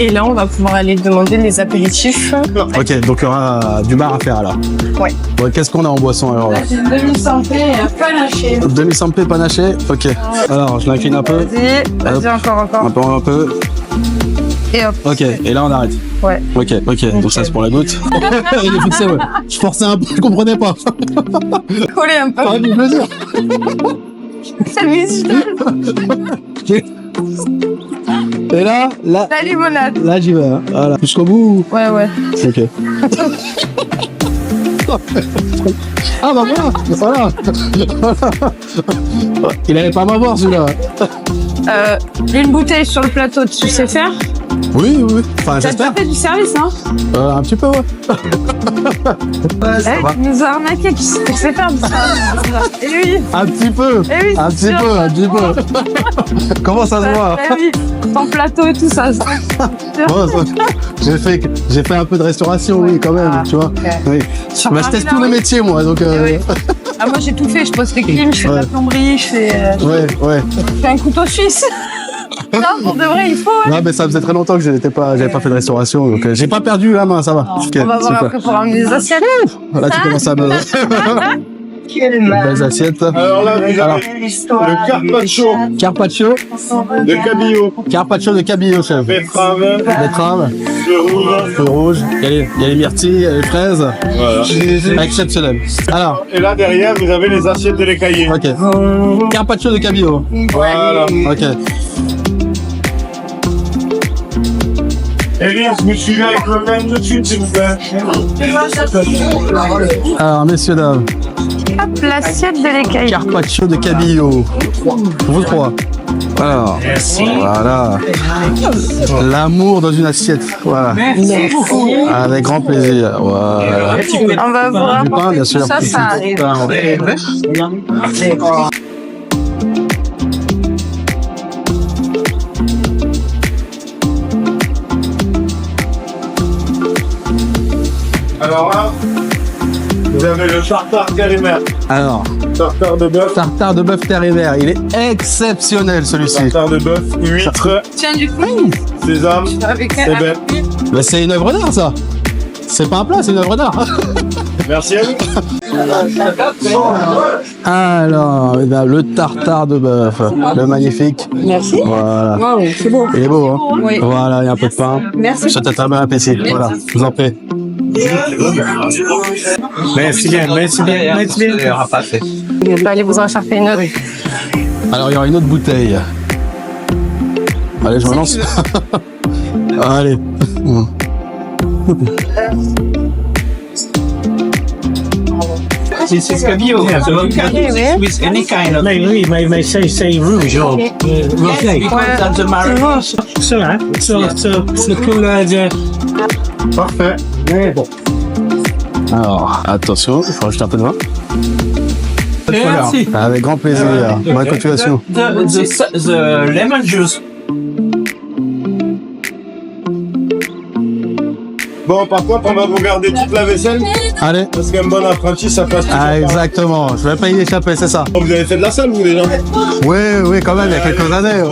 Et là, on va pouvoir aller demander les apéritifs. Ok, donc il y aura du bar à faire alors. Ouais. Bon, qu'est-ce qu'on a en boisson alors là? Demi-santé, panaché. Demi-sampé panaché. Ok. Alors, je l'incline un peu. Vas-y, encore. Un peu. Et hop. Ok, et là on arrête. Ouais. Ok. Donc ça c'est pour la goutte. Il est fixé, ouais. Je forçais un peu, je comprenais pas. Coller un peu. Ah, du plaisir. C'est musical. Et là, La limonade. là j'y vais. Hein. Voilà. Jusqu'au bout. Ouais. Ok. Ah bah voilà. Il allait pas m'avoir celui-là. Une bouteille sur le plateau, tu sais faire? Oui. Enfin, T'as j'espère. déjà fait du service, hein? Un petit peu, ouais. Tu nous as arnaqué, tu sais faire du service. Et oui. Un petit peu. Eh oui, Un c'est petit sûr. peu. Comment ça se voit? Eh oui. Ton plateau et tout ça. Bon, j'ai fait un peu de restauration, oui, quand même, tu vois. Oui. Sur Bah, je teste Paris, tous là, les oui. métiers, moi, donc. Oui. Ah, moi j'ai tout fait, je pose les clims, je fais de la plomberie, je fais Ouais. un couteau suisse. Non, pour de vrai, il faut. Hein. Non, mais ça faisait très longtemps que j'avais pas fait de restauration, donc j'ai pas perdu la main, ça va. Ok, On va voir super. après pour ramener des assiettes. Là, tu commences à me. Belles assiettes. Alors là, vous avez le Carpaccio de cabillaud, Carpaccio de cabillaud, chef. betterave, Betterave, le rouge. feu rouge. Il y a les myrtilles, il y a les fraises. Voilà. Exceptionnel. Alors, Et là derrière, vous avez les assiettes de l'écaillé. ok. Carpaccio de cabillaud. Voilà. Ok. Elias, vous suivez avec le même de suite, s'il vous plaît. Alors, messieurs, dames, Hop, l'assiette de l'écaille. Carpaccio de cabillaud. Vous trois. Alors, voilà. L'amour dans une assiette. Voilà. Avec grand plaisir. Voilà. On va voir. Du pain, bien sûr. Ça arrive. Alors là, vous avez le tartare carimère. Alors, Tartare de bœuf, tartare de bœuf terre et vert. Il est exceptionnel celui-ci. tartare de bœuf, huître, Tiens, du coup, sésame, avec c'est bête. Mais c'est une œuvre d'art, ça. C'est pas un plat, c'est une œuvre d'art. Merci à vous. Alors, mesdames, le tartare de bœuf, le magnifique. merci. Voilà. Wow, c'est beau. Il est beau, hein. Oui. Voilà, il y a un peu de pain. Merci. Ça t'a bien appétit. Voilà, je vous en prie. Merci bien. Je vais aller vous en chercher une autre. Alors, il y aura une autre bouteille. Allez, je me lance. Allez. This is cabillaud. So with any kind of. May say rouge or rosé. That's a marriage. So le couleur de. Parfait. Alors, attention, il faut rajouter un peu de vin. Merci. Avec grand plaisir. Bonne continuation. The lemon juice. Bon, par contre, on va vous garder toute la vaisselle. Allez. Parce qu'un bon apprenti, ça passe tout Ah, le temps. exactement. Je vais pas y échapper, c'est ça. Vous avez fait de la salle, vous, déjà? Oui, quand même, il y a quelques années.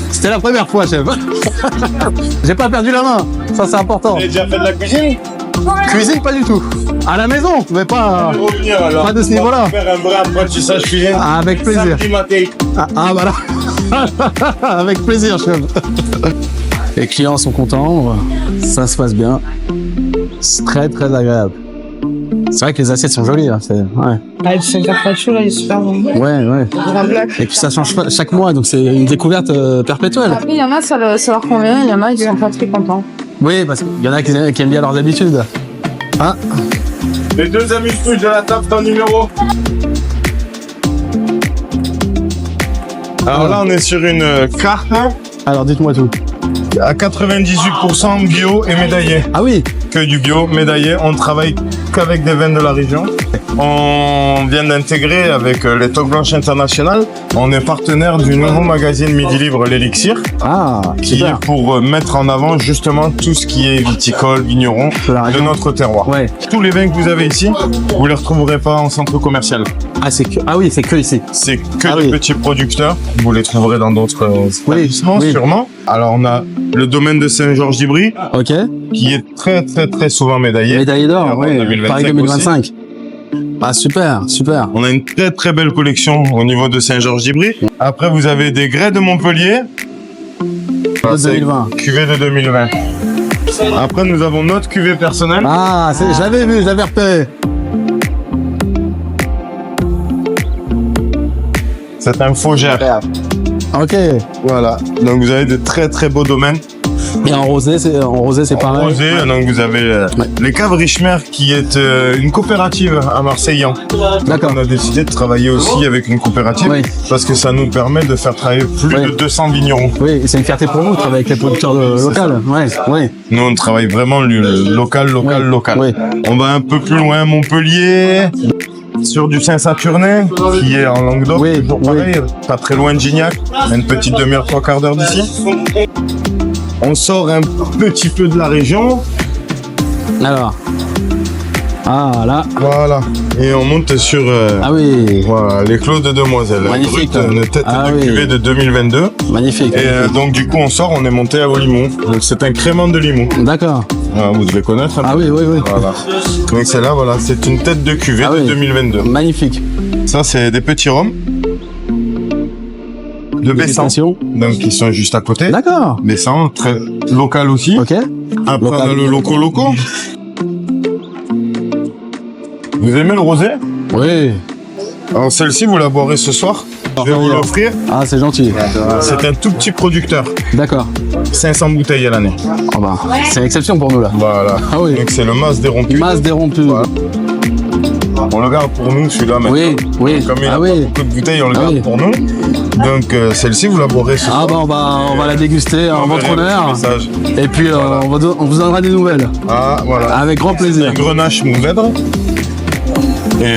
C'était la première fois, chef. J'ai pas perdu la main. Ça, c'est important. Vous avez déjà fait de la cuisine? Cuisine, pas du tout. À la maison, mais pas. On va revenir, alors. Pas de ce On va niveau-là. faire un vrai apprentissage cuisine. Ah, avec plaisir. Samedi matin. Voilà. Avec plaisir, chef. Les clients sont contents. Ça se passe bien. C'est très très agréable. C'est vrai que les assiettes sont jolies. Hein. Ouais. Ah, ce carpaccio là, il est super bon. Ouais. Et puis ça change pas chaque mois, donc c'est une découverte perpétuelle. Après, il y en a, ça leur convient, il y en a, ils sont pas très contents. Oui, parce qu'il y en a qui aiment bien leurs habitudes. Hein? Les deux amis plus de la table, ton numéro. Alors là, on est sur une carte Alors dites-moi tout. à 98% bio et médaillé. Ah oui. Que du bio, médaillé. On travaille qu'avec des vins de la région. On vient d'intégrer avec les Toques Blanches Internationales. On est partenaire du nouveau magazine Midi Libre, l'Élixir, Ah, qui super. est pour mettre en avant justement tout ce qui est viticole, vigneron De la de région. notre terroir. Ouais. Tous les vins que vous avez ici, vous les retrouverez pas en centre commercial. Ah oui, c'est que ici. C'est que Ah des oui. petits producteurs. Vous les trouverez dans d'autres établissements, oui. sûrement. Alors, on a le domaine de Saint-Georges-d'Ibry, Ok. qui est très, très, très souvent médaillé. Médaillé d'or, En oui. 2025 Paris 2025. Ah super. On a une très, très belle collection au niveau de Saint-Georges-d'Ibry. Après, vous avez des grès de Montpellier. De 2020. Cuvée de 2020. Après, nous avons notre cuvée personnelle. Ah, j'avais vu, j'avais repéré. C'est un Faugère. Ok. Voilà. Donc, vous avez de très, très beaux domaines. Et en rosé, c'est pareil. Rosé, donc vous avez les Caves Richmer, qui est une coopérative à Marseillan. D'accord. On a décidé de travailler aussi avec une coopérative Oui. parce que ça nous permet de faire travailler plus Oui. de 200 vignerons. Oui, et c'est une fierté pour vous de travailler avec les producteurs locaux. Ouais. Nous, on travaille vraiment local. Oui. On va un peu plus loin, Montpellier, sur du Saint-Saturnin, qui est en Languedoc, Oui, toujours oui. pareil, pas très loin de Gignac, à une petite demi-heure, 3/4 d'heure d'ici. On sort un petit peu de la région, Alors. Ah là. voilà, et on monte sur Ah oui. voilà, les Clos de Demoiselles. Magnifique. Brut, une tête Ah de oui. cuvée de 2022. Magnifique. Et donc du coup on sort, on est monté à Olimont. Donc c'est un crément de Limoux. D'accord. Voilà, vous devez connaître. un Ah peu. oui. Voilà. Donc c'est là, voilà, c'est une tête de cuvée Ah de oui. 2022. Magnifique. Ça c'est des petits rhums de Bessan, Félicitations. donc qui sont juste à côté. D'accord. Bessan, très local aussi. Ok. Après on a Local. le loco. Vous aimez le rosé? Oui. Alors celle-ci vous la boirez ce soir. Je vais vous l'offrir. Ah, c'est gentil. C'est un tout petit producteur. D'accord. 500 bouteilles à l'année. Oh bah, c'est une exception pour nous là. Voilà. Ah oui. Donc c'est le Mas dérompu. Masse dérompue. Voilà. On le garde pour nous celui-là maintenant. Oui. Comme il Ah a oui. pas beaucoup de bouteilles, on le Ah garde oui. pour nous. Donc celle-ci vous la boirez ce Ah soir. bah on va la déguster en votre honneur. Message. Et puis on vous donnera des nouvelles. Ah voilà. Avec grand plaisir. Un Grenache Mourvèdre. Et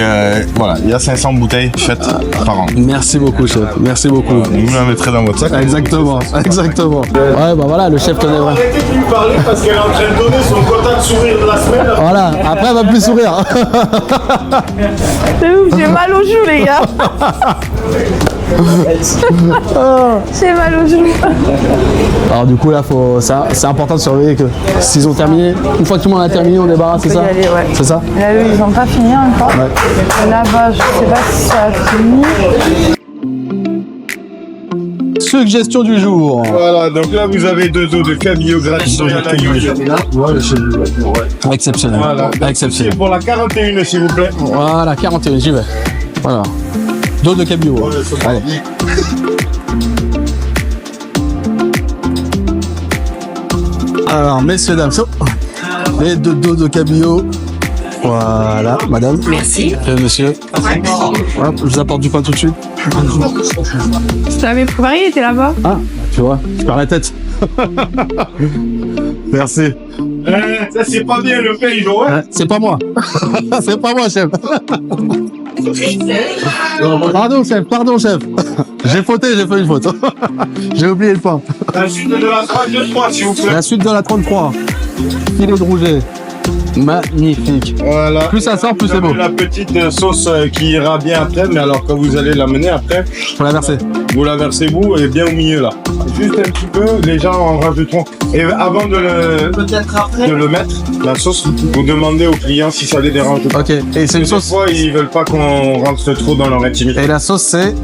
voilà, il y a 500 bouteilles faites par an. Merci beaucoup chef. Merci beaucoup. Vous la mettrez dans votre sac. Exactement. Ouais bah voilà, le chef connaît vraiment. Arrêtez de lui parler parce qu'elle est en train de donner son quota de sourire de la semaine. Voilà, après elle va plus sourire. C'est ouf, j'ai mal aux joues, les gars. J'ai mal aux joues. Alors du coup là c'est important de surveiller que s'ils ont terminé, une fois que tout le monde a terminé, on débarrasse, c'est peut ça y aller, ouais. C'est ça. Là, eux, ils n'ont pas fini encore. Là-bas, je sais pas si ça a fini. Suggestion du jour. Voilà, donc là vous avez 2 os de cabillaud gratiné à l'ail. Exceptionnel. Voilà. Exceptionnel. C'est pour la 41 s'il vous plaît. Voilà, 41, j'y vais. Voilà. Dos de cabillaud. Allez. Alors, messieurs, dames, les 2 dos de cabillaud. Voilà, madame. Merci. Et monsieur. Hop, je vous apporte du pain tout de suite. Je t'avais préparé, il était là-bas. Ah, tu vois, je perds la tête. Merci. Ça c'est pas bien le pain, ouais. C'est pas moi. C'est pas moi, chef. Pardon, chef. J'ai fait une faute. J'ai oublié le pain. La suite de la 33 s'il vous plaît. La suite de la 33. Filet de rouget. Magnifique. Voilà. Plus ça sort, plus Vous c'est beau. avez la petite sauce qui ira bien après, mais alors quand vous allez l'amener après, Faut la verser. vous la versez vous et bien au milieu là. Juste un petit peu, les gens en rajouteront. Et avant de le mettre, la sauce, vous demandez aux clients si ça les dérange ou pas. Ok. Et c'est une Des sauce. fois, ils veulent pas qu'on rentre trop dans leur intimité. Et la sauce, c'est.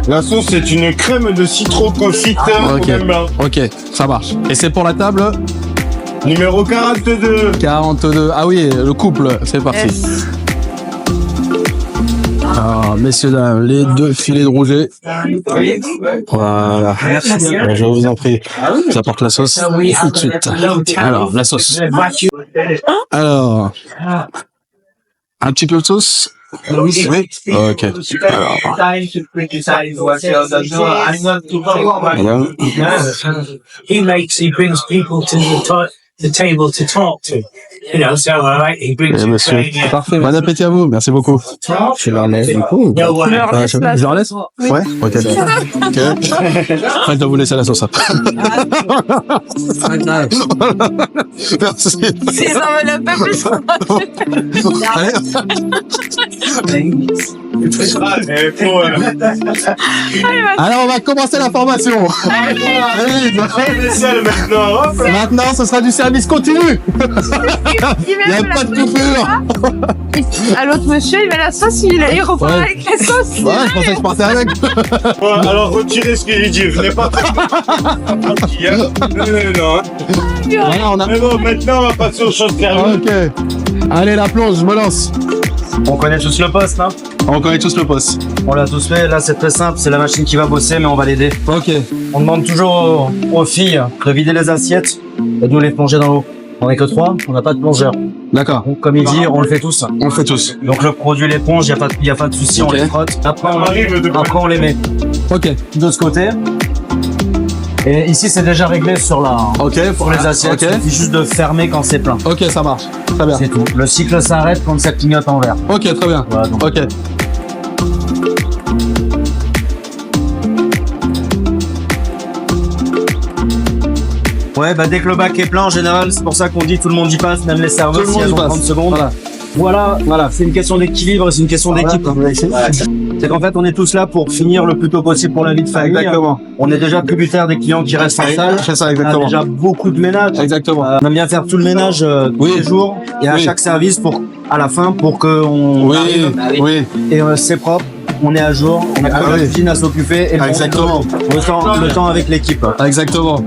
La sauce, c'est une crème de citron confite au Ok. vin blanc. Ok, ça marche. Et c'est pour la table. Numéro 42. 42. Ah oui, le couple, c'est parti. Yes. Alors, messieurs, dames, les 2 filets de rouget. Voilà. Je vous en prie. J'apporte la sauce tout de suite. Alors, la sauce. Alors, un petit peu de sauce. Oui. Ok. Alors, voilà. He brings people to the table to talk to. You know, so he brings Eh, monsieur. Parfait. Bon appétit à vous. Merci beaucoup. Je leur laisse. No one. Je leur laisse? Ouais. Ok. Ok. Après, je dois vous laisser la sauce après. Merci. Si ça me l'a pas plus. Allez. Alors, on va commencer la formation. Allez. Maintenant, ce sera du service continu. Il n'y a pas de coupure. À l'autre monsieur, il met la sauce, il reprend Ouais. avec la sauce. Ouais, je pensais que je partais avec. Ouais, alors retirez ce que j'ai dit. Venez pas trop. Non. Voilà, on a... Mais bon, maintenant, on va passer aux choses sérieuses. Ok. Allez, la plonge, je me lance. On connaît tous le poste, hein. On connaît tous le poste. On l'a tous fait. Là, c'est très simple. C'est la machine qui va bosser, mais on va l'aider. Ok. On demande toujours aux filles de vider les assiettes et de nous les plonger dans l'eau. On est que 3, on n'a pas de plongeur. D'accord. Donc, comme il dit, on le fait tous. On le fait tous. Donc le produit l'éponge, il n'y a pas de souci, Ok. on les frotte. Après arrive on les met Ok. de ce côté. Et ici c'est déjà réglé sur la Ok. pour les assiettes. Ok. Il suffit juste de fermer quand c'est plein. Ok, ça marche. Très bien. C'est tout. Le cycle s'arrête quand ça clignote en vert. Ok, très bien. Voilà, donc. Ok. Ouais, bah dès que le bac est plein en général, c'est pour ça qu'on dit tout le monde y passe, même les Tout serveurs le s'il y monde a y dans passe. 30 secondes. Voilà, c'est une question d'équilibre, c'est une question d'équipe. C'est qu'en fait, on est tous là pour finir le plus tôt possible pour la vie de famille. Exactement. On est déjà tributaire des clients qui restent en salle. C'est ça, On a exactement. déjà beaucoup de ménage. Exactement. On aime bien faire tout le ménage tous les jours et à Oui. chaque service à la fin pour qu'on Oui, arrive oui. et c'est propre, on est à jour, on a que la oui. cuisine à s'occuper et Exactement. le temps avec l'équipe. Exactement.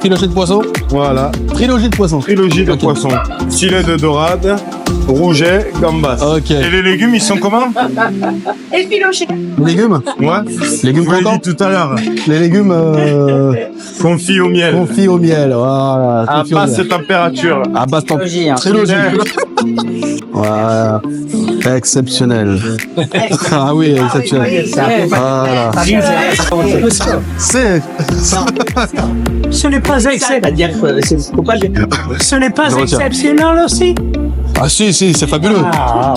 Trilogie de poisson. Voilà. Trilogie de poisson. Trilogie de Ok. poissons. Filet de dorade, rouget, gambas. Ok. Et les légumes, ils sont comment? Et le filoché. Les légumes. Ouais. Légumes Je vous l'ai croquants. dit tout à l'heure. Les légumes Confit au miel. confits au miel. Voilà. À confits au basse miel. température. À basse température. Trilogie. Voilà. Exceptionnel. Ah oui, exceptionnel. Voilà. C'est. Ce n'est pas exceptionnel. Ce n'est pas Je retiens. exceptionnel aussi. Ah si, c'est fabuleux.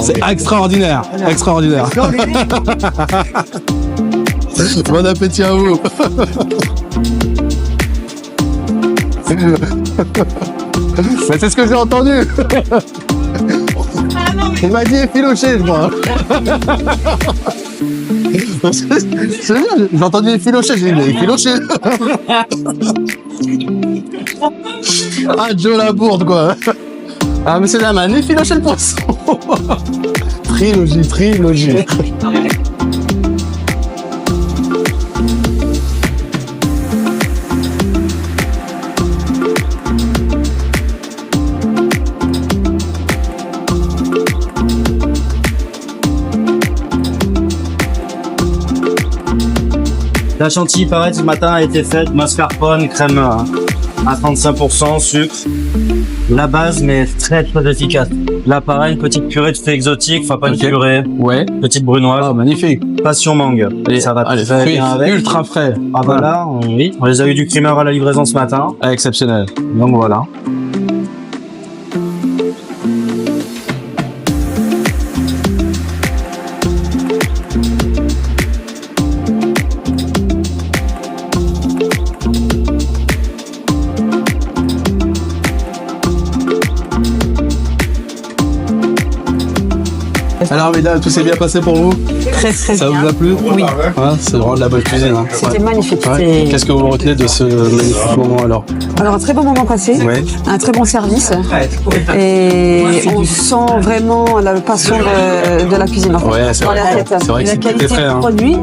C'est extraordinaire. Extraordinaire. Bon appétit à vous. Mais c'est ce que j'ai entendu. Il m'a dit effiloché, je crois. J'ai entendu effiloché, j'ai dit mais effiloché. Ah, Joe Labourde, quoi. Ah, monsieur dames, un effiloché le poisson. Trilogie. La chantilly, pareil, ce matin a été faite, mascarpone, crème à 35%, sucre. La base, mais très très efficace. Là, pareil, une petite purée de fruits exotiques, enfin pas Ok. une purée, Ouais. petite brunoise, Ah, magnifique. passion mangue. Allez, Ça va allez, très fruits bien avec. ultra frais. Ah bah là, oui, on les a eu du primeur à la livraison ce matin, Ah, exceptionnel. donc voilà. Alors mesdames, tout s'est bien passé pour vous? Très Ça bien. vous a plu? Oui. Ouais, c'est vraiment de la bonne cuisine. Hein. C'était Ouais. magnifique. Ouais. Qu'est-ce que vous retenez de ce magnifique moment alors? Alors un très bon moment passé, Ouais. un très bon service et on sent vraiment la passion de la cuisine. Ouais, c'est vrai. C'est vrai que La c'est qualité très frais. du Hein. produit,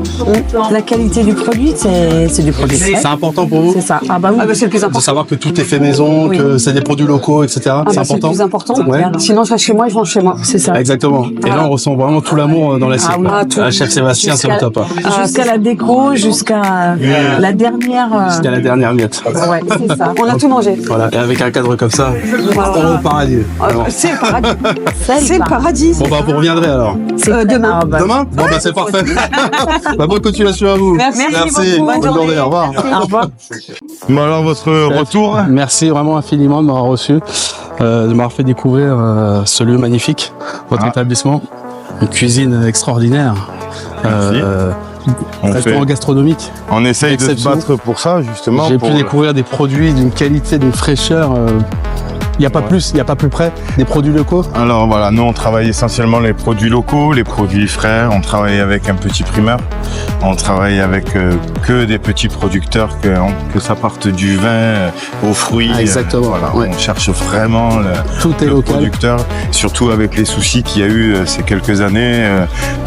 la qualité du produit, c'est du produit frais. C'est important pour vous C'est ça. Ah bah oui. Ah bah c'est le plus de important. savoir que tout est fait maison, que c'est des produits locaux, etc. Ah c'est bah, c'est le important. plus important. Ouais. Sinon je reste chez moi, ils vont chez moi. C'est ça. Exactement. Et là, on ressent vraiment tout l'amour dans l'assiette. Ah oui. quoi. Ah, tout. Ah, chef Sébastien, c'est le top. Hein. Jusqu'à la déco, jusqu'à la dernière. C'était la dernière miette. Ouais, c'est ça. On a tout mangé. Voilà. Et avec un cadre comme ça, on est au paradis. Vraiment. C'est le paradis. C'est C'est le paradis. Bon bah vous reviendrez alors. Demain. Ah bah, Demain? Bon bah c'est parfait. Bah, bonne continuation à vous. Merci beaucoup. Bonne Bonne journée. journée. Au revoir. au revoir. Mais alors, votre retour? Merci vraiment infiniment de m'avoir reçu, de m'avoir fait découvrir ce lieu magnifique, votre Ah. établissement, une cuisine extraordinaire, On, restaurant gastronomique. on essaye de se Exception. battre pour ça, justement. J'ai pour- pu découvrir des produits d'une qualité, d'une fraîcheur. Il n'y a pas plus, il n'y a pas plus près des produits locaux. Alors voilà, nous on travaille essentiellement les produits locaux, les produits frais, on travaille avec un petit primeur, on travaille avec que des petits producteurs, que ça parte du vin aux fruits. Ah, exactement, voilà, ouais. on cherche vraiment Tout est le local. producteur, surtout avec les soucis qu'il y a eu ces quelques années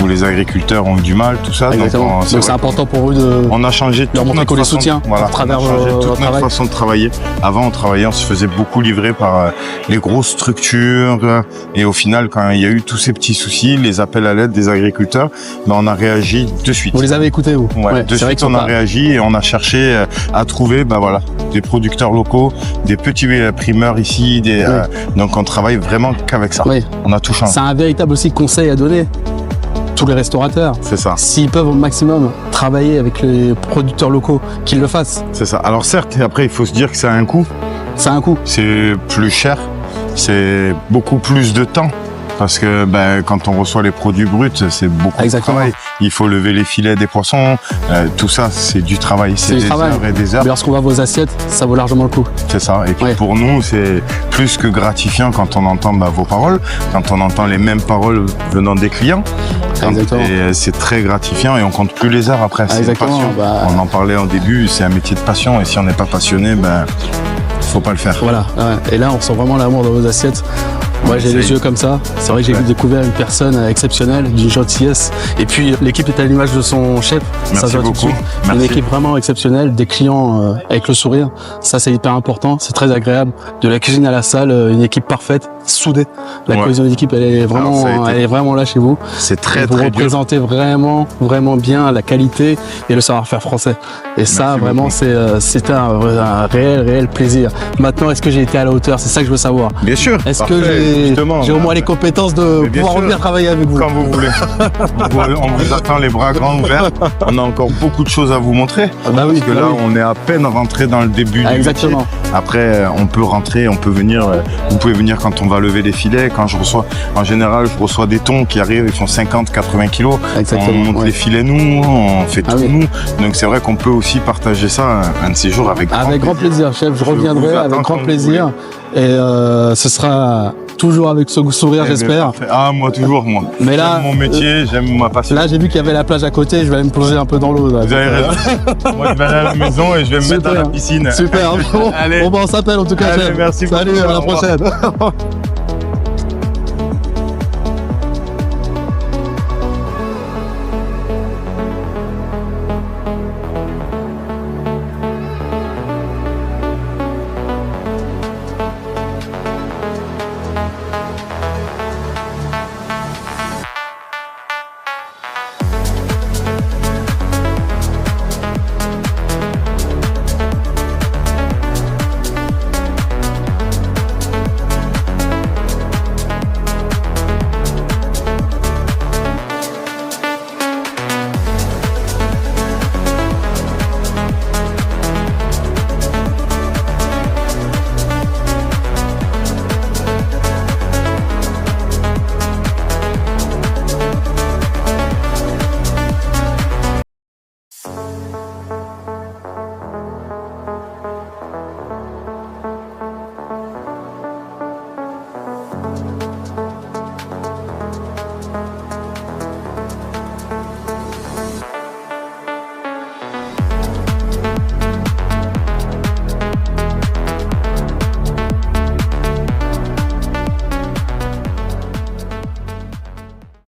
où les agriculteurs ont eu du mal, tout ça. Exactement. c'est Donc c'est vrai important pour vous de. on a changé toute montrer notre qu'on les façon, soutient voilà, à travers on a changé votre toute notre travail. façon de travailler. Avant, on travaillait, on se faisait beaucoup livrer par les grosses structures. Et au final, quand il y a eu tous ces petits soucis, les appels à l'aide des agriculteurs, ben, on a réagi de suite. Vous les avez écoutés, vous? Ouais, de c'est vrai suite, qu'ils on sont a pas- réagi et on a cherché à trouver, ben voilà, des producteurs locaux, des petits primeurs ici, donc on travaille vraiment qu'avec ça. Oui. On a tout changé. C'est un véritable aussi conseil à donner. Tous les restaurateurs, C'est ça. s'ils peuvent au maximum travailler avec les producteurs locaux, qu'ils le fassent. C'est ça. Alors certes, après, il faut se dire que ça a un coût. C'est un coût. C'est plus cher, c'est beaucoup plus de temps. Parce que ben, quand on reçoit les produits bruts, c'est beaucoup Exactement. de travail. Il faut lever les filets des poissons. Tout ça, c'est du travail. C'est C'est du des travail. heures et des heures. Mais lorsqu'on voit vos assiettes, ça vaut largement le coup. C'est ça. Et puis Ouais. pour nous, c'est plus que gratifiant quand on entend vos paroles, quand on entend les mêmes paroles venant des clients. Exactement. Et c'est très gratifiant et on compte plus les heures après. C'est une Exactement. passion. Bah, On en parlait en début, c'est un métier de passion. Et si on n'est pas passionné, ben, faut pas le faire. voilà. Ouais. Et là, on sent vraiment l'amour dans vos assiettes. Moi, j'ai les essaye. yeux comme ça. C'est vrai que j'ai Ouais. découvert une personne exceptionnelle, d'une gentillesse. Et puis, l'équipe est à l'image de son chef. Ça Merci se voit tout de beaucoup. suite. Une Merci. équipe vraiment exceptionnelle, des clients avec le sourire. Ça, c'est hyper important. C'est très agréable. De la cuisine à la salle, une équipe parfaite, soudée. La Ouais. cohésion d'équipe, elle est vraiment, Alors, ça a été- elle est vraiment là chez vous. C'est très, vous très dur. représentez vraiment, vraiment bien la qualité et le savoir-faire français. Et ça, Merci vraiment, beaucoup. c'est un réel plaisir. Maintenant, est-ce que j'ai été à la hauteur? C'est ça que je veux savoir. Bien sûr. Est-ce Parfait, que justement. j'ai au moins les compétences de Mais bien pouvoir sûr. revenir travailler avec vous? Quand vous voulez. On vous attend les bras grands ouverts. On a encore beaucoup de choses à vous montrer. Ah bah oui, Parce que bah là, oui. on est à peine rentré dans le début Ah, du exactement. métier. Après, on peut rentrer, on peut venir. Vous pouvez venir quand on va lever les filets. Quand je reçois, en général, je reçois des thons qui arrivent, ils font 50, 80 kilos. Exactement, On monte ouais. les filets nous, on fait Ah tout oui. nous. Donc c'est vrai qu'on peut aussi partager ça un de ces jours avec Avec grand plaisir, chef. Je Je reviendrai vous attends avec grand quand vous plaisir. Et ce sera toujours avec ce sourire, Eh ben, j'espère. parfait. Ah, moi toujours, moi. Mais là, J'aime mon métier, j'aime ma passion. Là, j'ai vu qu'il y avait la plage à côté. Je vais aller me plonger un peu dans l'eau. là. Vous avez raison. Moi, je vais aller à la maison et je vais me mettre dans la piscine. Super. Bon, Allez. bon, bah, on s'appelle en tout cas, Allez, chef. merci beaucoup. Salut, à la Au revoir. prochaine.